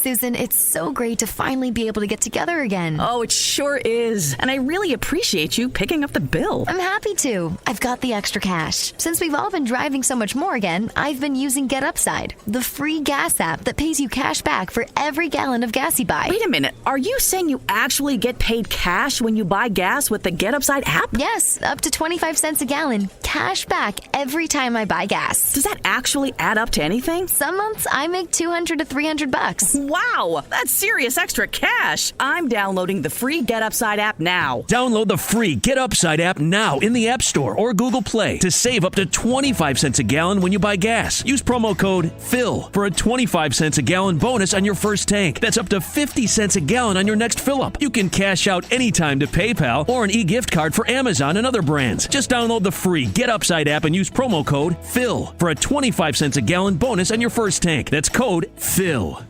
Susan, it's so great to finally be able to get together again. Oh, it sure is. And I really appreciate you picking up the bill. I'm happy to. I've got the extra cash. Since we've all been driving so much more again, I've been using GetUpside, the free gas app that pays you cash back for every gallon of gas you buy. Wait a minute. Are you saying you actually get paid cash when you buy gas with the GetUpside app? Yes, up to 25 cents a gallon. Cash back every time I buy gas. Does that actually add up to anything? Some months I make $200 to $300. Wow, that's serious extra cash. I'm downloading the free GetUpside app now. Download the free GetUpside app now in the App Store or Google Play to save up to 25 cents a gallon when you buy gas. Use promo code PHIL for a 25 cents a gallon bonus on your first tank. That's up to 50 cents a gallon on your next fill-up. You can cash out anytime to PayPal or an e-gift card for Amazon and other brands. Just download the free GetUpside app and use promo code PHIL for a 25 cents a gallon bonus on your first tank. That's code PHIL.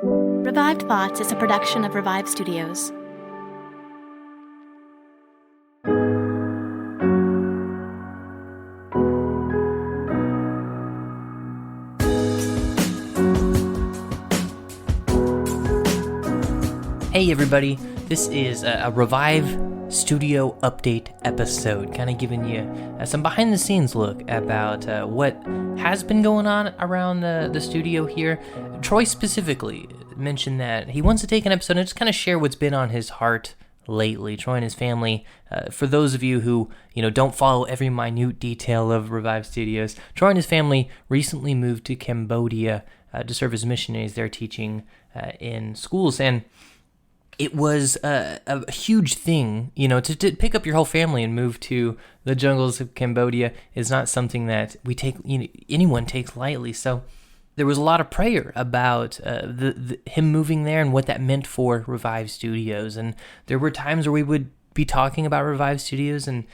Revived Thoughts is a production of Revive Studios. Hey everybody, this is a Revive Studio update episode, kind of giving you some behind the scenes look about what has been going on around the studio here. Troy specifically mentioned that he wants to take an episode and just kind of share what's been on his heart lately. Troy and his family, for those of you who don't follow every minute detail of Revive Studios, Troy and his family recently moved to Cambodia to serve as missionaries there, teaching in schools. And it was a huge thing, to pick up your whole family and move to the jungles of Cambodia is not something that we take, anyone takes lightly. So there was a lot of prayer about him moving there and what that meant for Revive Studios. And there were times where we would be talking about Revive Studios and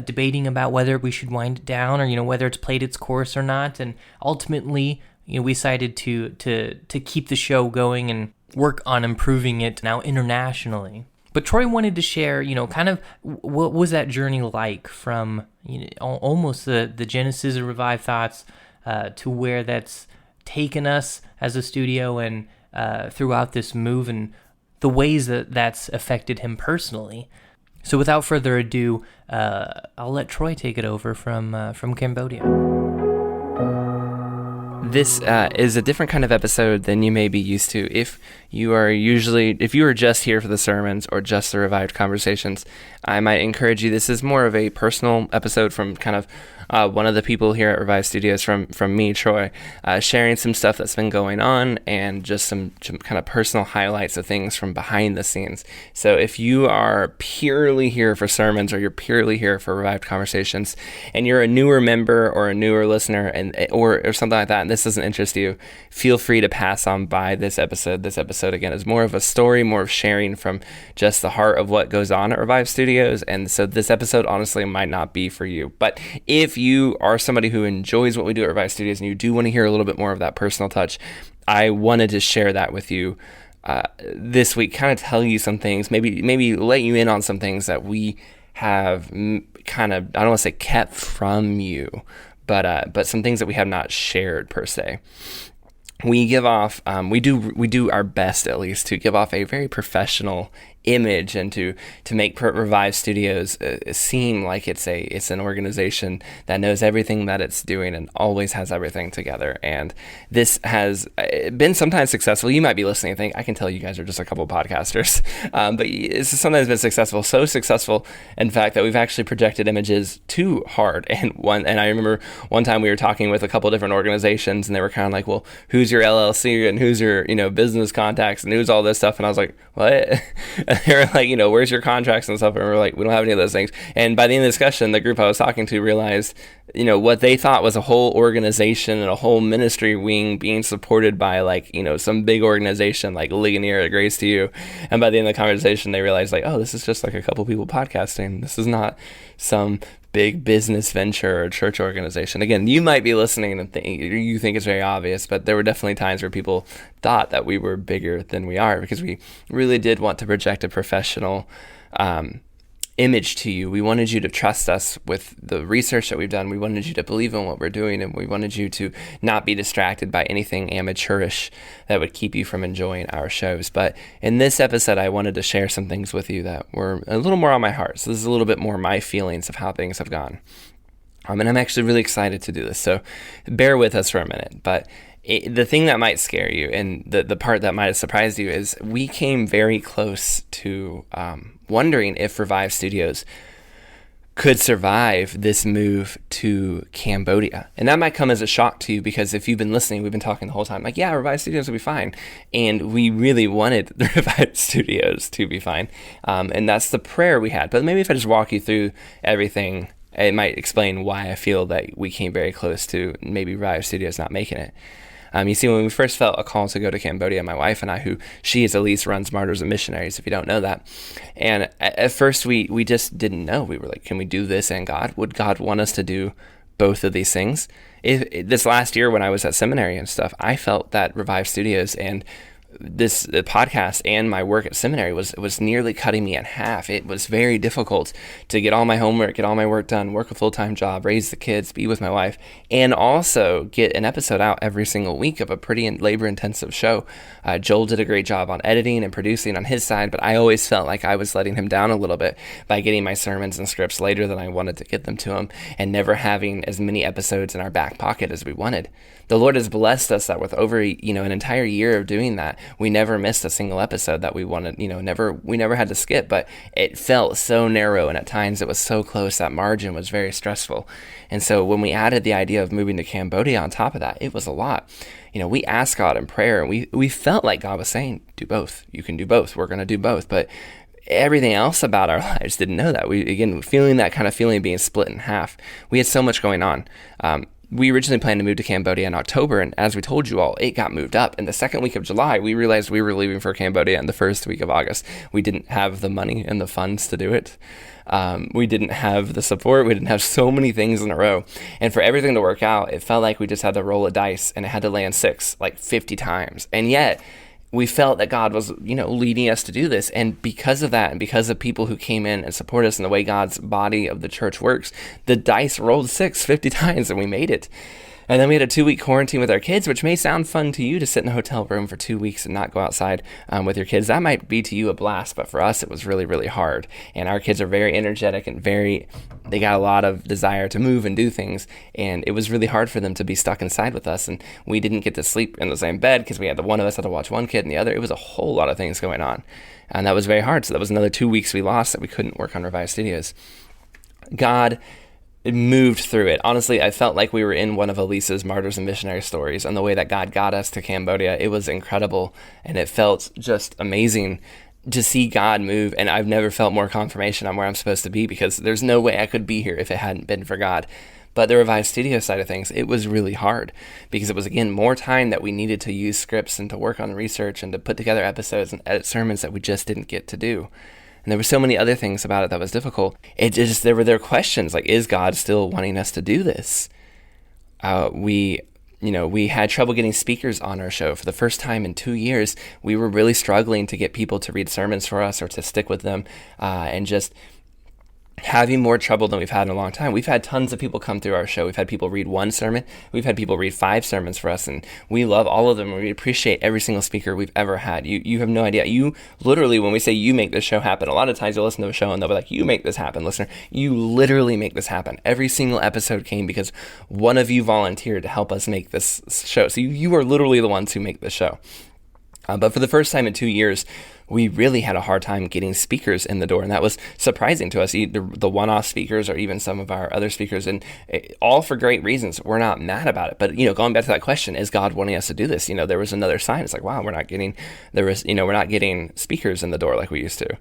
debating about whether we should wind it down or, whether it's played its course or not. And ultimately, we decided to keep the show going and work on improving it now internationally. But Troy wanted to share, kind of what was that journey like from almost the genesis of Revive Thoughts to where that's taken us as a studio and throughout this move and the ways that that's affected him personally. So without further ado, I'll let Troy take it over from Cambodia. This is a different kind of episode than you may be used to. If you are just here for the sermons or just the Revived Conversations, I might encourage you. This is more of a personal episode from kind of one of the people here at Revive Studios, from me, Troy, sharing some stuff that's been going on and just some kind of personal highlights of things from behind the scenes. So if you are purely here for sermons or you're purely here for Revived Conversations and you're a newer member or a newer listener or something like that, and this doesn't interest you, feel free to pass on by this episode. This episode, again, is more of a story, more of sharing from just the heart of what goes on at Revive Studios. And so this episode, honestly, might not be for you. But if you are somebody who enjoys what we do at Revive Studios and you do want to hear a little bit more of that personal touch, I wanted to share that with you this week, kind of tell you some things, maybe let you in on some things that we have kind of, I don't want to say kept from you, but some things that we have not shared per se. We give off, we do our best at least to give off a very professional image and to make Revive Studios seem like it's an organization that knows everything that it's doing and always has everything together. And this has been sometimes successful. You might be listening and think, I can tell you guys are just a couple podcasters, but it's sometimes been successful. So successful, in fact, that we've actually projected images too hard. And I remember one time we were talking with a couple different organizations, and they were kind of like, well, who's your LLC and who's your business contacts and who's all this stuff? And I was like, what? They were like, where's your contracts and stuff? And we're like, we don't have any of those things. And by the end of the discussion, the group I was talking to realized, what they thought was a whole organization and a whole ministry wing being supported by some big organization like Ligonier, Grace to You. And by the end of the conversation, they realized oh, this is just like a couple people podcasting. This is not some big business venture or church organization. Again, you might be listening and you think it's very obvious, but there were definitely times where people thought that we were bigger than we are, because we really did want to project a professional image to you. We wanted you to trust us with the research that we've done. We wanted you to believe in what we're doing, and we wanted you to not be distracted by anything amateurish that would keep you from enjoying our shows. But in this episode, I wanted to share some things with you that were a little more on my heart. So this is a little bit more my feelings of how things have gone. And I'm actually really excited to do this. So bear with us for a minute. But the thing that might scare you, and the part that might have surprised you, is we came very close to wondering if Revive Studios could survive this move to Cambodia. And that might come as a shock to you, because if you've been listening, we've been talking the whole time, like, yeah, Revive Studios will be fine. And we really wanted the Revive Studios to be fine. And that's the prayer we had. But maybe if I just walk you through everything, it might explain why I feel that we came very close to maybe Revive Studios not making it. You see, when we first felt a call to go to Cambodia, my wife and I, she is Elise, runs Martyrs and Missionaries, if you don't know that. And at first we just didn't know. We were like, can we do this and God? Would God want us to do both of these things? This last year when I was at seminary and stuff, I felt that Revive Studios and this podcast and my work at seminary was nearly cutting me in half. It was very difficult to get all my homework, get all my work done, work a full-time job, raise the kids, be with my wife, and also get an episode out every single week of a pretty labor-intensive show. Joel did a great job on editing and producing on his side, but I always felt like I was letting him down a little bit by getting my sermons and scripts later than I wanted to get them to him, and never having as many episodes in our back pocket as we wanted. The Lord has blessed us that with over an entire year of doing that, we never missed a single episode that we wanted. We never had to skip, but it felt so narrow, and at times it was so close that margin was very stressful. And so when we added the idea of moving to Cambodia on top of that, it was a lot. We asked God in prayer, and we felt like God was saying, do both. You can do both. We're going to do both. But everything else about our lives didn't know that. Feeling that kind of feeling being split in half. We had so much going on. We originally planned to move to Cambodia in October, and as we told you all, it got moved up. In the second week of July, we realized we were leaving for Cambodia in the first week of August. We didn't have the money and the funds to do it. We didn't have the support. We didn't have so many things in a row. And for everything to work out, it felt like we just had to roll a dice, and it had to land 6, like 50 times. And yet, we felt that God was, leading us to do this. And because of that, and because of people who came in and support us in the way God's body of the church works, the dice rolled 50 times, and we made it. And then we had a 2-week quarantine with our kids, which may sound fun to you to sit in a hotel room for 2 weeks and not go outside with your kids. That might be to you a blast, but for us, it was really, really hard. And our kids are very energetic and they got a lot of desire to move and do things. And it was really hard for them to be stuck inside with us. And we didn't get to sleep in the same bed because we had one of us had to watch one kid and the other. It was a whole lot of things going on. And that was very hard. So that was another 2 weeks we lost that we couldn't work on Revive Studios. God moved through it. Honestly, I felt like we were in one of Elisa's Martyrs and Missionary stories, and the way that God got us to Cambodia, it was incredible, and it felt just amazing to see God move, and I've never felt more confirmation on where I'm supposed to be, because there's no way I could be here if it hadn't been for God. But the Revive Studio side of things, it was really hard, because it was, again, more time that we needed to use scripts and to work on research and to put together episodes and edit sermons that we just didn't get to do. And there were so many other things about it that was difficult. There were questions like, is God still wanting us to do this? We had trouble getting speakers on our show. For the first time in 2 years, we were really struggling to get people to read sermons for us or to stick with them, and just having more trouble than we've had in a long time. We've had tons of people come through our show. We've had people read 1 sermon. We've had people read 5 sermons for us, and we love all of them. And we appreciate every single speaker we've ever had. You have no idea. You literally, when we say you make this show happen, a lot of times you'll listen to a show and they'll be like, you make this happen, listener. You literally make this happen. Every single episode came because one of you volunteered to help us make this show. So you are literally the ones who make this show. But for the first time in 2 years, we really had a hard time getting speakers in the door, and that was surprising to us, the one-off speakers or even some of our other speakers, and all for great reasons. We're not mad about it, but going back to that question, is God wanting us to do this? There was another sign. It's like, wow, we're not getting speakers in the door like we used to.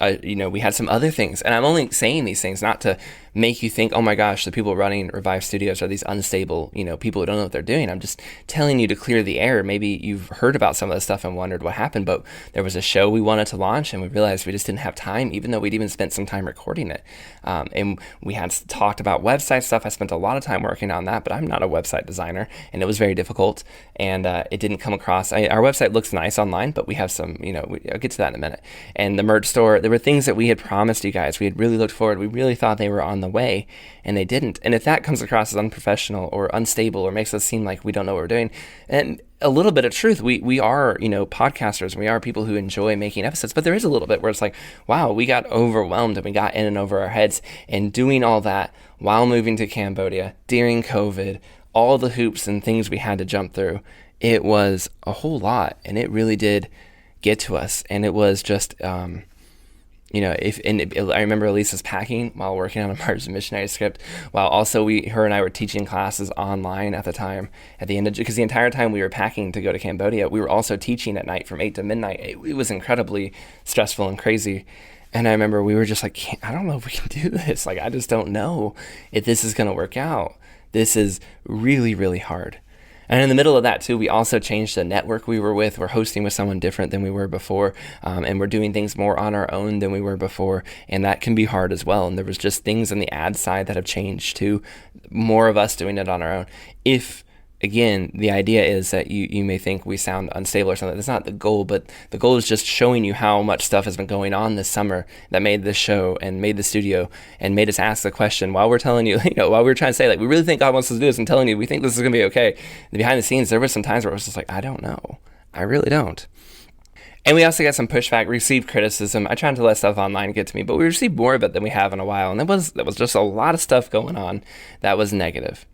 We had some other things, and I'm only saying these things not to make you think, oh my gosh, the people running Revive Studios are these unstable, people who don't know what they're doing. I'm just telling you to clear the air. Maybe you've heard about some of this stuff and wondered what happened, but there was a show we wanted to launch, and we realized we just didn't have time, even though we'd even spent some time recording it. And we had talked about website stuff. I spent a lot of time working on that, but I'm not a website designer, and it was very difficult, and it didn't come across. Our website looks nice online, but we have some, I'll get to that in a minute. And the merch store, There were things that we had promised you guys. We had really looked forward. We really thought they were on the way, and they didn't. And if that comes across as unprofessional or unstable or makes us seem like we don't know what we're doing, and a little bit of truth, we are, podcasters. We are people who enjoy making episodes, but there is a little bit where it's like, wow, we got overwhelmed and we got in and over our heads, and doing all that while moving to Cambodia during COVID, all the hoops and things we had to jump through. It was a whole lot, and it really did get to us. And it was just, I remember Elisa's packing while working on a Martyrs and Missionary script, while also her and I were teaching classes online at the time, at the end of, because the entire time we were packing to go to Cambodia, we were also teaching at night from 8 to midnight. It was incredibly stressful and crazy. And I remember we were just like, I don't know if we can do this. Like, I just don't know if this is going to work out. This is really, really hard. And in the middle of that, too, we also changed the network we were with. We're hosting with someone different than we were before, and we're doing things more on our own than we were before, and that can be hard as well. And there was just things on the ad side that have changed, too, more of us doing it on our own. If, again, the idea is that you may think we sound unstable or something. That's not the goal, but the goal is just showing you how much stuff has been going on this summer that made this show and made the studio and made us ask the question while we're telling you, while we were trying to say, like, we really think God wants us to do this and telling you we think this is going to be okay. And behind the scenes, there were some times where it was just like, I don't know. I really don't. And we also got some pushback, received criticism. I tried to let stuff online get to me, but we received more of it than we have in a while. And that was just a lot of stuff going on that was negative.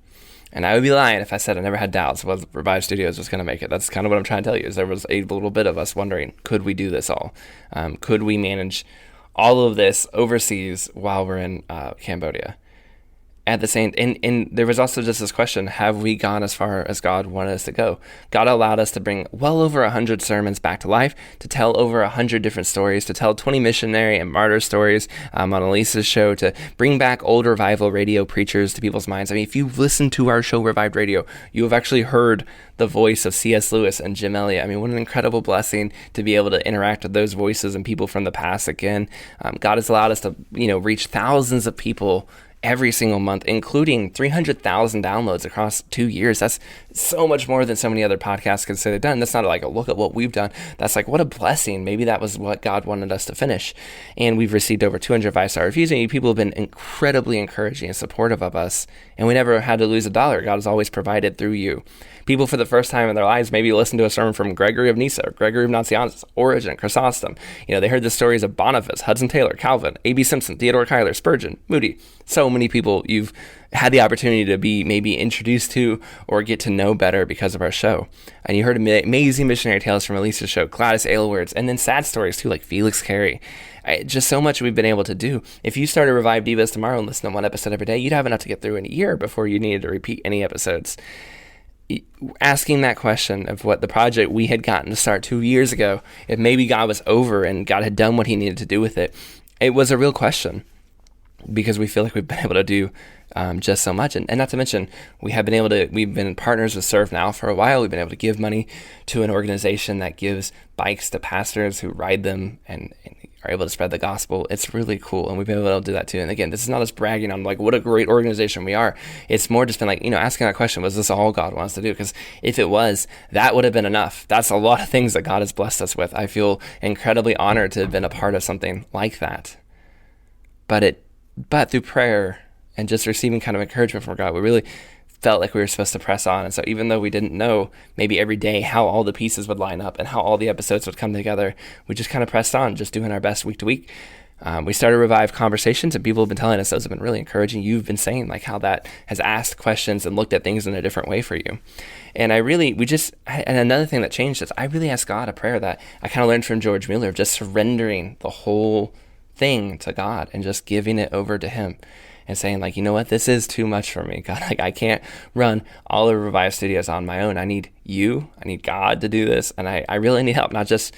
And I would be lying if I said I never had doubts whether Revive Studios was going to make it. That's kind of what I'm trying to tell you, is there was a little bit of us wondering, could we do this all? Could we manage all of this overseas while we're in Cambodia? At the same, and there was also just this question, have we gone as far as God wanted us to go? God allowed us to bring well over 100 sermons back to life, to tell over 100 different stories, to tell 20 missionary and martyr stories on Elisa's show, to bring back old revival radio preachers to people's minds. I mean, if you've listened to our show, Revived Radio, you have actually heard the voice of C.S. Lewis and Jim Elliot. I mean, what an incredible blessing to be able to interact with those voices and people from the past again. God has allowed us to, reach thousands of people every single month, including 300,000 downloads across 2 years. That's so much more than so many other podcasts can say they've done. That's not like a look at what we've done. That's like, what a blessing. Maybe that was what God wanted us to finish. And we've received over 200 5-star reviews, and people have been incredibly encouraging and supportive of us. And we never had to lose a dollar. God has always provided through you. People for the first time in their lives maybe listened to a sermon from Gregory of Nyssa, or Gregory of Nazianzus, Origen, Chrysostom. They heard the stories of Boniface, Hudson Taylor, Calvin, A.B. Simpson, Theodore Cuyler, Spurgeon, Moody. So many people you've had the opportunity to be maybe introduced to or get to know better because of our show. And you heard amazing missionary tales from Elisa's show, Gladys Aylward's, and then sad stories too, like Felix Carey. Just so much we've been able to do. If you started Revive Divas tomorrow and listen to one episode every day, you'd have enough to get through in a year before you needed to repeat any episodes. Asking that question of what the project we had gotten to start 2 years ago, if maybe God was over and God had done what he needed to do with it, it was a real question, because we feel like we've been able to do just so much. And not to mention, we've been partners with Serve Now for a while. We've been able to give money to an organization that gives bikes to pastors who ride them and are able to spread the gospel. It's really cool. And we've been able to do that too. And again, this is not us bragging on like what a great organization we are. It's more just been like, asking that question, was this all God wants to do? Because if it was, that would have been enough. That's a lot of things that God has blessed us with. I feel incredibly honored to have been a part of something like that. But through prayer and just receiving kind of encouragement from God, we really felt like we were supposed to press on. And so even though we didn't know maybe every day how all the pieces would line up and how all the episodes would come together, we just kind of pressed on, just doing our best week to week. We started Revive Conversations, and people have been telling us those have been really encouraging. You've been saying like how that has asked questions and looked at things in a different way for you. And and another thing that changed is I really asked God a prayer that I kind of learned from George Mueller, of just surrendering the whole thing to God and just giving it over to him. And saying like, you know what, this is too much for me, God. Like, I can't run all of Revive Studios on my own. I need you. I need God to do this. And I really need help, not just,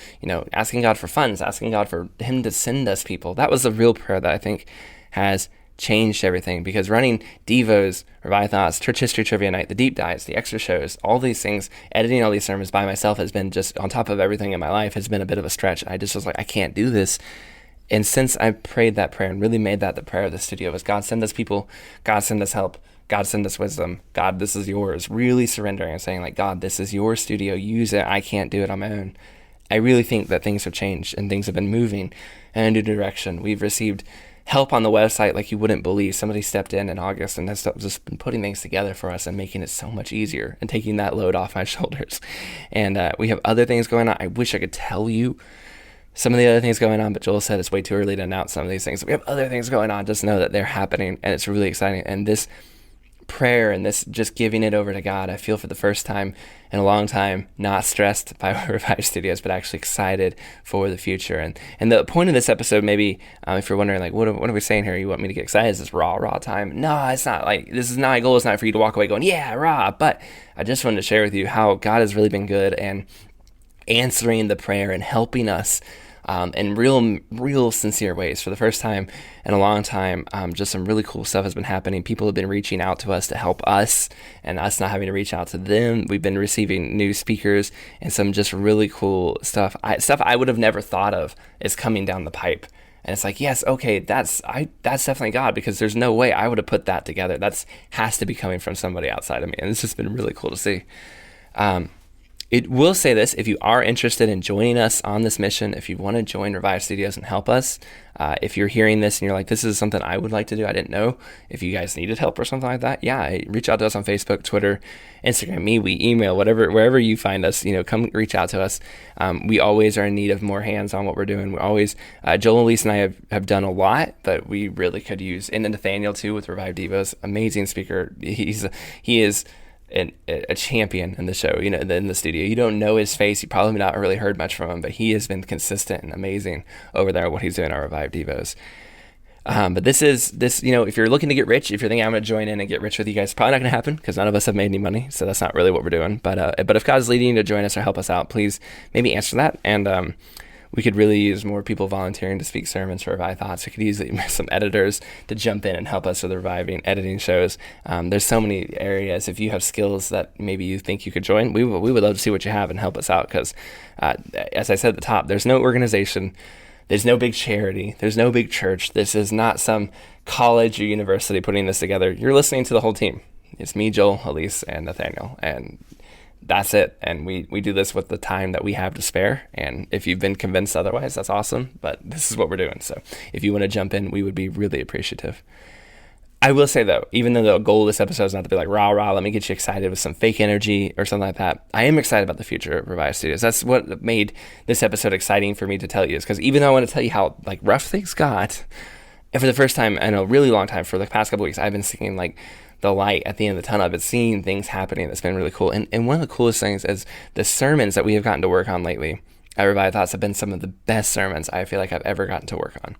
asking God for funds, asking God for him to send us people. That was the real prayer that I think has changed everything, because running Devos, Revive Thoughts, Church History Trivia Night, the deep dives, the extra shows, all these things, editing all these sermons by myself has been just on top of everything in my life has been a bit of a stretch. I just was like, I can't do this. And since I prayed that prayer and really made that the prayer of the studio, was God, send us people, God, send us help, God, send us wisdom, God, this is yours, really surrendering and saying like, God, this is your studio, use it, I can't do it on my own. I really think that things have changed and things have been moving in a new direction. We've received help on the website like you wouldn't believe. Somebody stepped in August and has just been putting things together for us and making it so much easier and taking that load off my shoulders. And we have other things going on. I wish I could tell you some of the other things going on, but Joel said it's way too early to announce some of these things. We have other things going on. Just know that they're happening, and it's really exciting. And this prayer and this just giving it over to God, I feel for the first time in a long time, not stressed by Revive Studios, but actually excited for the future. And the point of this episode, maybe if you're wondering, like, what are we saying here? You want me to get excited? Is this raw time? No, it's not. Like, this is not, my goal is not for you to walk away going, yeah, raw. But I just wanted to share with you how God has really been good and answering the prayer and helping us in real sincere ways. For the first time in a long time, just some really cool stuff has been happening. People have been reaching out to us to help us, and us not having to reach out to them. We've been receiving new speakers and some just really cool stuff. Stuff I would have never thought of is coming down the pipe. And it's like, yes, okay, that's definitely God, because there's no way I would have put that together. That's has to be coming from somebody outside of me, and it's just been really cool to see. It will say this: if you are interested in joining us on this mission, if you want to join Revive Studios and help us, if you're hearing this and you're like, this is something I would like to do, I didn't know if you guys needed help or something like that, yeah, reach out to us on Facebook, Twitter, Instagram, we email, wherever you find us, come reach out to us. We always are in need of more hands on what we're doing. We're always, Joel, Elise, and I have done a lot, but we really could use, and then Nathaniel too with Revive Devos, amazing speaker. He is a champion in the show, in the studio. You don't know his face. You probably not really heard much from him, but he has been consistent and amazing over there, what he's doing at Revive Devos. But this, if you're looking to get rich, if you're thinking I'm going to join in and get rich with you guys, it's probably not going to happen because none of us have made any money. So that's not really what we're doing. But if God's leading you to join us or help us out, please maybe answer that. And, we could really use more people volunteering to speak sermons for Revive Thoughts. We could use some editors to jump in and help us with reviving, editing shows. There's so many areas. If you have skills that maybe you think you could join, we would love to see what you have and help us out. Because, as I said at the top, there's no organization, there's no big charity, there's no big church. This is not some college or university putting this together. You're listening to the whole team. It's me, Joel, Elise, and Nathaniel, and that's it. And we do this with the time that we have to spare. And if you've been convinced otherwise, that's awesome. But this is what we're doing. So if you want to jump in, we would be really appreciative. I will say, though, even though the goal of this episode is not to be like, rah, let me get you excited with some fake energy or something like that, I am excited about the future of Revive Studios. That's what made this episode exciting for me to tell you, is because even though I want to tell you how rough things got, and for the first time in a really long time, for the past couple of weeks, I've been seeing the light at the end of the tunnel. I've been seeing things happening that's been really cool. And one of the coolest things is the sermons that we have gotten to work on lately at Revive Thoughts have been some of the best sermons I feel like I've ever gotten to work on.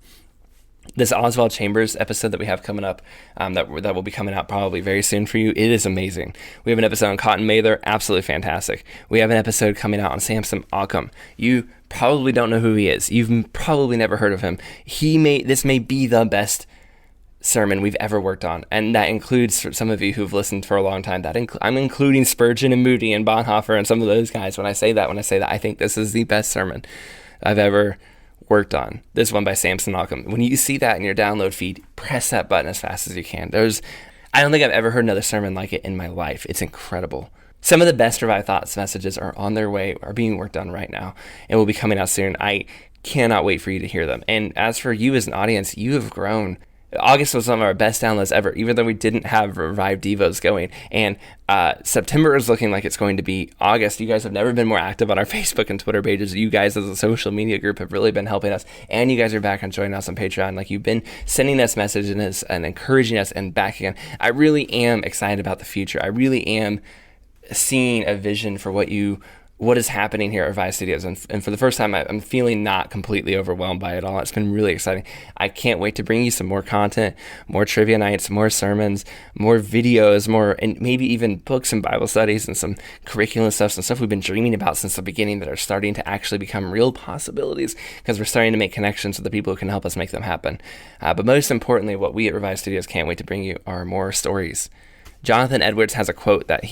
This Oswald Chambers episode that we have coming up, that will be coming out probably very soon for you, it is amazing. We have an episode on Cotton Mather, absolutely fantastic. We have an episode coming out on Samson Occam. You probably don't know who he is. You've probably never heard of him. This may be the best sermon we've ever worked on, and that includes some of you who've listened for a long time. I'm including Spurgeon and Moody and Bonhoeffer and some of those guys. When I say that, I think this is the best sermon I've ever worked on. This one by Samson Occam. When you see that in your download feed, press that button as fast as you can. I don't think I've ever heard another sermon like it in my life. It's incredible. Some of the best Revive Thoughts messages are on their way, are being worked on right now, and will be coming out soon. I cannot wait for you to hear them. And as for you as an audience, you have grown. August was some of our best downloads ever, even though we didn't have Revive Devos going. And September is looking like it's going to be August. You guys have never been more active on our Facebook and Twitter pages. You guys as a social media group have really been helping us. And you guys are back on joining us on Patreon. You've been sending us messages and encouraging us and back again. I really am excited about the future. I really am seeing a vision for what is happening here at Revive Studios. And for the first time, I'm feeling not completely overwhelmed by it all. It's been really exciting. I can't wait to bring you some more content, more trivia nights, more sermons, more videos, and maybe even books and Bible studies and some curriculum stuff, some stuff we've been dreaming about since the beginning that are starting to actually become real possibilities because we're starting to make connections with the people who can help us make them happen. But most importantly, what we at Revive Studios can't wait to bring you are more stories. Jonathan Edwards has a quote that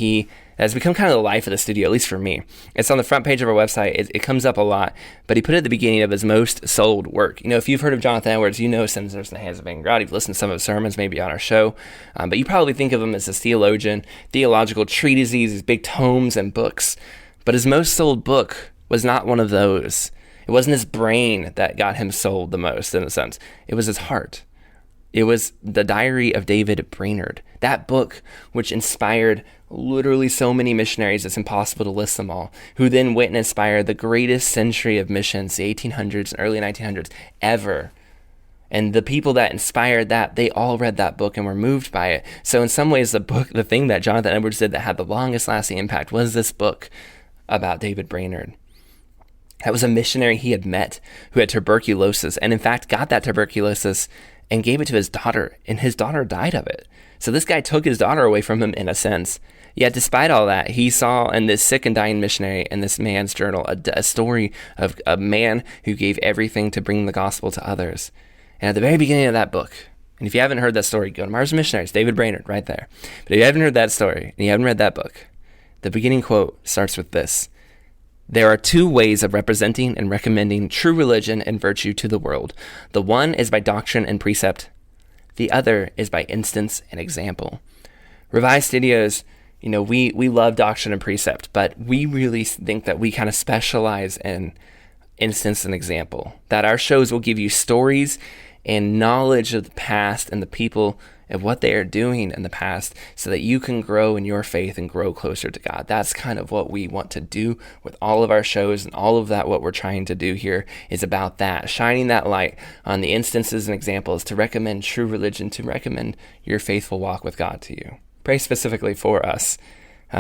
has become kind of the life of the studio, at least for me. It's on the front page of our website. It comes up a lot, but he put it at the beginning of his most sold work. If you've heard of Jonathan Edwards, Sinners in the Hands of Vain God. You've listened to some of his sermons, maybe on our show, but you probably think of him as a theologian, theological treatises, these big tomes and books. But his most sold book was not one of those. It wasn't his brain that got him sold the most, in a sense. It was his heart. It was the Diary of David Brainerd. That book, which inspired literally so many missionaries, it's impossible to list them all, who then went and inspired the greatest century of missions, the 1800s and early 1900s, ever. And the people that inspired that, they all read that book and were moved by it. So in some ways, the thing that Jonathan Edwards did that had the longest lasting impact was this book about David Brainerd. That was a missionary he had met who had tuberculosis, and in fact got that tuberculosis and gave it to his daughter, and his daughter died of it. So this guy took his daughter away from him in a sense. Yet despite all that, he saw in this sick and dying missionary in this man's journal a story of a man who gave everything to bring the gospel to others. And at the very beginning of that book, and if you haven't heard that story, go to Mars Missionaries, David Brainerd, right there. But if you haven't heard that story, and you haven't read that book, the beginning quote starts with this: "There are two ways of representing and recommending true religion and virtue to the world. The one is by doctrine and precept. The other is by instance and example." Revive Studios, we love doctrine and precept, but we really think that we kind of specialize in instance and example, that our shows will give you stories and knowledge of the past and the people and what they are doing in the past so that you can grow in your faith and grow closer to God. That's kind of what we want to do with all of our shows, and all of that, what we're trying to do here is about that, shining that light on the instances and examples to recommend true religion, to recommend your faithful walk with God to you. Pray specifically for us.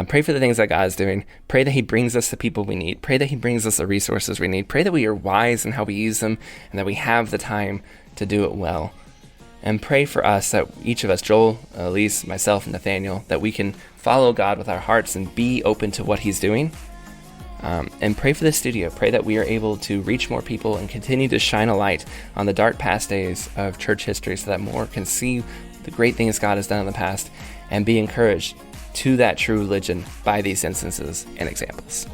Pray for the things that God is doing. Pray that he brings us the people we need. Pray that he brings us the resources we need. Pray that we are wise in how we use them and that we have the time to do it well. And pray for us that each of us, Joel, Elise, myself, and Nathaniel, that we can follow God with our hearts and be open to what he's doing. And pray for the studio. Pray that we are able to reach more people and continue to shine a light on the dark past days of church history so that more can see the great things God has done in the past and be encouraged to that true religion by these instances and examples.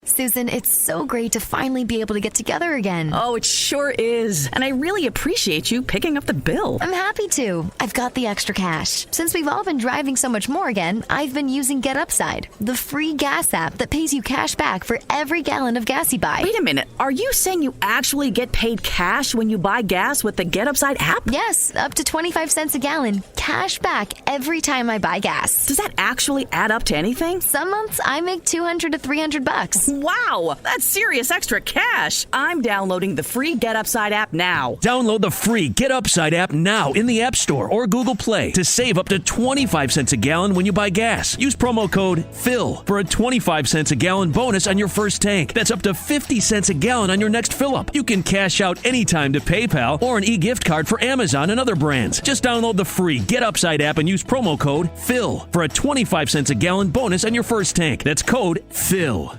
Susan, it's so great to finally be able to get together again. Oh, it sure is. And I really appreciate you picking up the bill. I'm happy to. I've got the extra cash. Since we've all been driving so much more again, I've been using Get Upside, the free gas app that pays you cash back for every gallon of gas you buy. Wait a minute. Are you saying you actually get paid cash when you buy gas with the Get Upside app? Yes, up to 25 cents a gallon, cash back every time I buy gas. Does that actually add up to anything? Some months I make $200 to $300. Wow, that's serious extra cash. I'm downloading the free Get Upside app now. Download the free Get Upside app now in the App Store or Google Play to save up to 25 cents a gallon when you buy gas. Use promo code PHIL for a 25 cents a gallon bonus on your first tank. That's up to 50 cents a gallon on your next fill-up. You can cash out anytime to PayPal or an e-gift card for Amazon and other brands. Just download the free Get Upside app and use promo code PHIL for a 25 cents a gallon bonus on your first tank. That's code PHIL.